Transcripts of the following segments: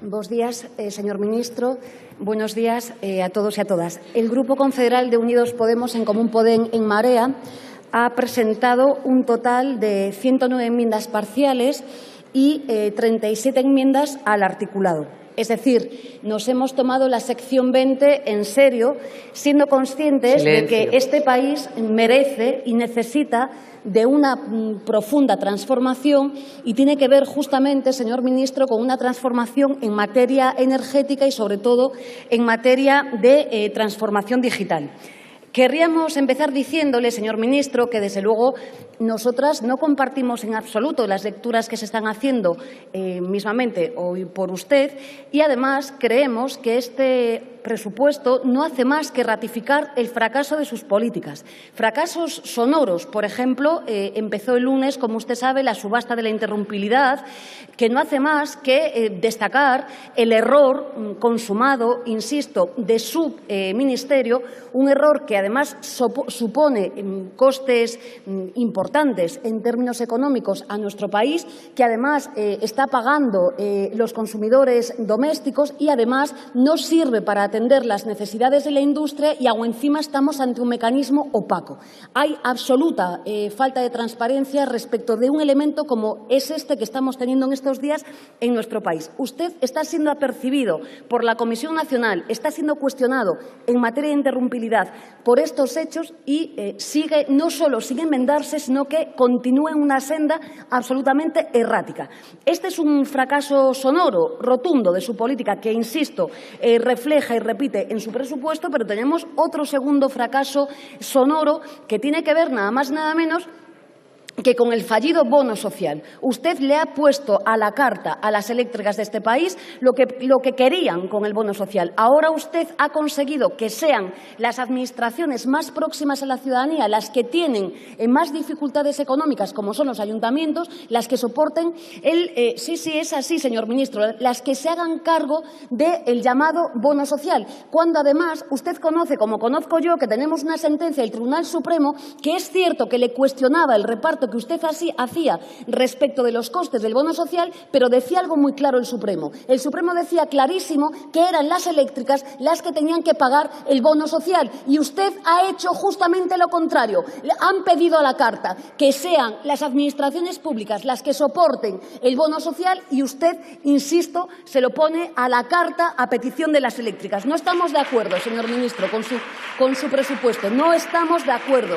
Bos días, señor ministro. Buenos días a todos y a todas. El Grupo Confederal de Unidos Podemos en Común Podem en Marea ha presentado un total de 109 enmiendas parciales y 37 enmiendas al articulado. Es decir, nos hemos tomado la sección 20 en serio, siendo conscientes de que este país merece y necesita de una profunda transformación y tiene que ver justamente, señor ministro, con una transformación en materia energética y, sobre todo, en materia de transformación digital. Querríamos empezar diciéndole, señor ministro, que desde luego nosotras no compartimos en absoluto las lecturas que se están haciendo mismamente hoy por usted y además creemos que este presupuesto no hace más que ratificar el fracaso de sus políticas. Fracasos sonoros, por ejemplo, empezó el lunes, como usted sabe, la subasta de la interrumpibilidad, que no hace más que destacar el error consumado, insisto, de su ministerio, un error que además supone costes importantes en términos económicos a nuestro país, que además está pagando los consumidores domésticos y además no sirve para atender las necesidades de la industria y aún encima estamos ante un mecanismo opaco. Hay absoluta falta de transparencia respecto de un elemento como es este que estamos teniendo en estos días en nuestro país. Usted está siendo apercibido por la Comisión Nacional, está siendo cuestionado en materia de interrumpibilidad por estos hechos y no solo sigue enmendarse, sino que continúa en una senda absolutamente errática. Este es un fracaso sonoro, rotundo de su política que, insisto, refleja y repite en su presupuesto, pero tenemos otro segundo fracaso sonoro que tiene que ver nada más nada menos que con el fallido bono social. Usted le ha puesto a la carta a las eléctricas de este país lo que querían con el bono social. Ahora usted ha conseguido que sean las administraciones más próximas a la ciudadanía las que tienen más dificultades económicas, como son los ayuntamientos, las que soporten sí, es así, señor ministro, las que se hagan cargo del llamado bono social, cuando además usted conoce, como conozco yo, que tenemos una sentencia del Tribunal Supremo que es cierto que le cuestionaba el reparto que usted hacía respecto de los costes del bono social, pero decía algo muy claro el Supremo. El Supremo decía clarísimo que eran las eléctricas las que tenían que pagar el bono social y usted ha hecho justamente lo contrario. Han pedido a la carta que sean las administraciones públicas las que soporten el bono social y usted, insisto, se lo pone a la carta a petición de las eléctricas. No estamos de acuerdo, señor ministro, con su presupuesto. No estamos de acuerdo.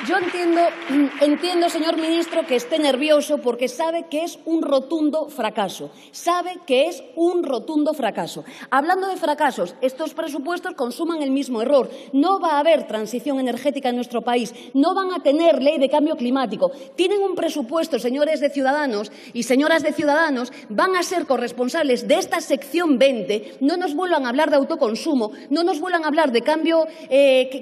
Yo entiendo, señor ministro, que esté nervioso porque sabe que es un rotundo fracaso. Sabe que es un rotundo fracaso. Hablando de fracasos, estos presupuestos consuman el mismo error. No va a haber transición energética en nuestro país. No van a tener ley de cambio climático. Tienen un presupuesto, señores de Ciudadanos y señoras de Ciudadanos, van a ser corresponsables de esta sección 20. No nos vuelvan a hablar de autoconsumo, no nos vuelvan a hablar de cambio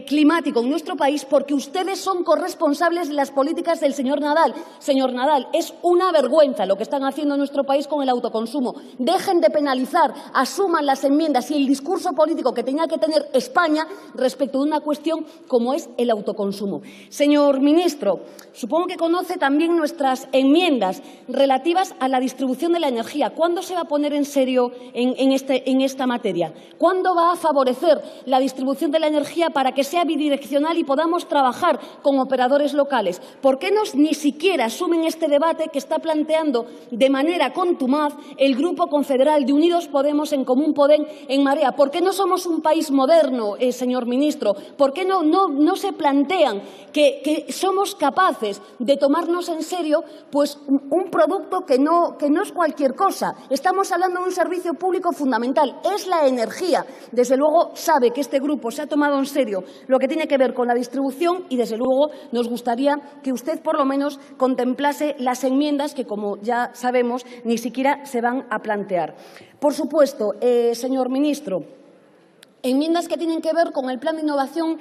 climático en nuestro país porque ustedes son corresponsables de las políticas del señor Nadal. Señor Nadal, es una vergüenza lo que están haciendo en nuestro país con el autoconsumo. Dejen de penalizar, asuman las enmiendas y el discurso político que tenía que tener España respecto de una cuestión como es el autoconsumo. Señor ministro, supongo que conoce también nuestras enmiendas relativas a la distribución de la energía. ¿Cuándo se va a poner en serio en esta materia? ¿Cuándo va a favorecer la distribución de la energía para que sea bidireccional y podamos trabajar con operadores locales? ¿Por qué ni siquiera asumen este debate que está planteando de manera contumaz el Grupo Confederal de Unidos Podemos en Común Podem en Marea? ¿Por qué no somos un país moderno, señor ministro? ¿Por qué no se plantean que somos capaces de tomarnos en serio pues un producto que no es cualquier cosa? Estamos hablando de un servicio público fundamental, es la energía. Desde luego sabe que este grupo se ha tomado en serio lo que tiene que ver con la distribución y desde luego nos gustaría que usted por lo menos contemplase las enmiendas que, como ya sabemos, ni siquiera se van a plantear. Por supuesto, señor ministro, Enmiendas que tienen que ver con el plan de innovación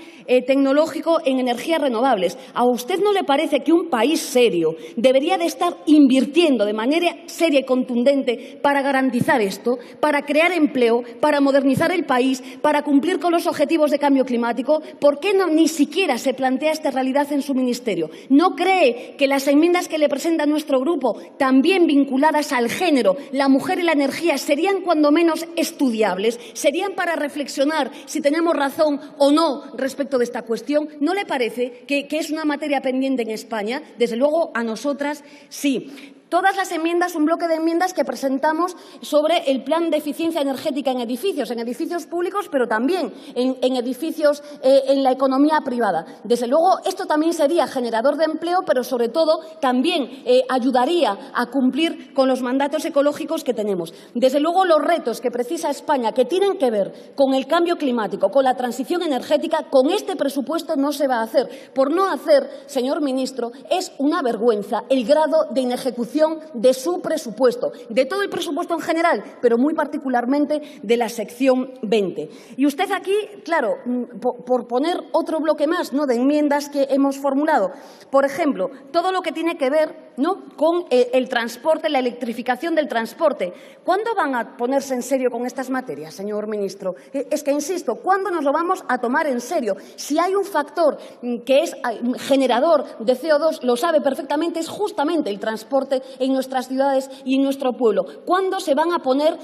tecnológico en energías renovables. ¿A usted no le parece que un país serio debería de estar invirtiendo de manera seria y contundente para garantizar esto, para crear empleo, para modernizar el país, para cumplir con los objetivos de cambio climático? ¿Por qué no ni siquiera se plantea esta realidad en su ministerio? ¿No cree que las enmiendas que le presenta nuestro grupo, también vinculadas al género, la mujer y la energía, serían cuando menos estudiables? ¿Serían para reflexionar si tenemos razón o no respecto de esta cuestión? ¿No le parece que es una materia pendiente en España? Desde luego, a nosotras sí. Todas las enmiendas, un bloque de enmiendas que presentamos sobre el plan de eficiencia energética en edificios públicos, pero también en edificios en la economía privada. Desde luego, esto también sería generador de empleo, pero sobre todo también ayudaría a cumplir con los mandatos ecológicos que tenemos. Desde luego, los retos que precisa España, que tienen que ver con el cambio climático, con la transición energética, con este presupuesto no se va a hacer. Por no hacer, señor ministro, es una vergüenza el grado de inejecución de su presupuesto, de todo el presupuesto en general, pero muy particularmente de la sección 20. Y usted aquí, claro, por poner otro bloque más, ¿no?, de enmiendas que hemos formulado, por ejemplo, todo lo que tiene que ver, ¿no?, con el transporte, la electrificación del transporte. ¿Cuándo van a ponerse en serio con estas materias, señor ministro? Es que, insisto, ¿cuándo nos lo vamos a tomar en serio? Si hay un factor que es generador de CO2, lo sabe perfectamente, es justamente el transporte en nuestras ciudades y en nuestro pueblo. ¿Cuándo se van a poner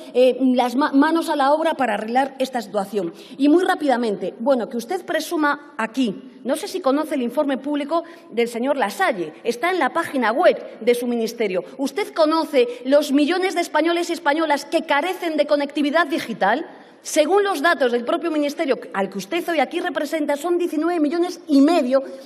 las manos a la obra para arreglar esta situación? Y muy rápidamente, bueno, que usted presuma aquí, no sé si conoce el informe público del señor Lasalle, está en la página web de su ministerio. ¿Usted conoce los millones de españoles y españolas que carecen de conectividad digital? Según los datos del propio ministerio, al que usted hoy aquí representa, son 19,5 millones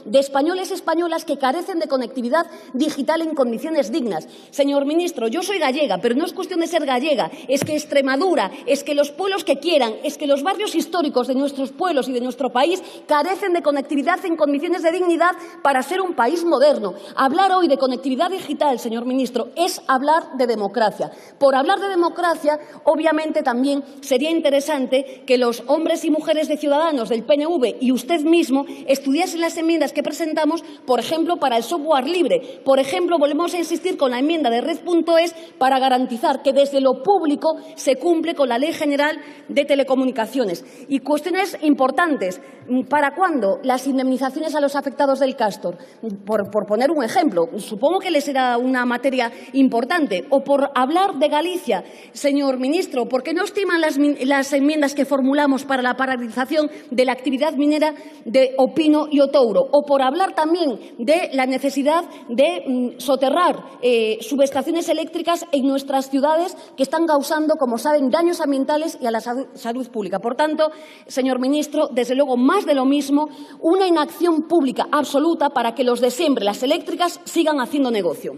de españoles y españolas que carecen de conectividad digital en condiciones dignas. Señor ministro, yo soy gallega, pero no es cuestión de ser gallega, es que Extremadura, es que los pueblos que quieran, es que los barrios históricos de nuestros pueblos y de nuestro país carecen de conectividad en condiciones de dignidad para ser un país moderno. Hablar hoy de conectividad digital, señor ministro, es hablar de democracia. Por hablar de democracia, obviamente también sería interesante que los hombres y mujeres de Ciudadanos, del PNV y usted mismo estudiasen las enmiendas que presentamos, por ejemplo, para el software libre. Por ejemplo, volvemos a insistir con la enmienda de Red.es para garantizar que desde lo público se cumple con la Ley General de Telecomunicaciones. Y cuestiones importantes. ¿Para cuándo las indemnizaciones a los afectados del Castor? Por poner un ejemplo, supongo que les será una materia importante. O por hablar de Galicia, señor ministro, ¿por qué no estiman las enmiendas que formulamos para la paralización de la actividad minera de Opino y Otouro? O por hablar también de la necesidad de soterrar subestaciones eléctricas en nuestras ciudades que están causando, como saben, daños ambientales y a la salud pública. Por tanto, señor ministro, desde luego más de lo mismo, una inacción pública absoluta para que los de siempre, las eléctricas, sigan haciendo negocio.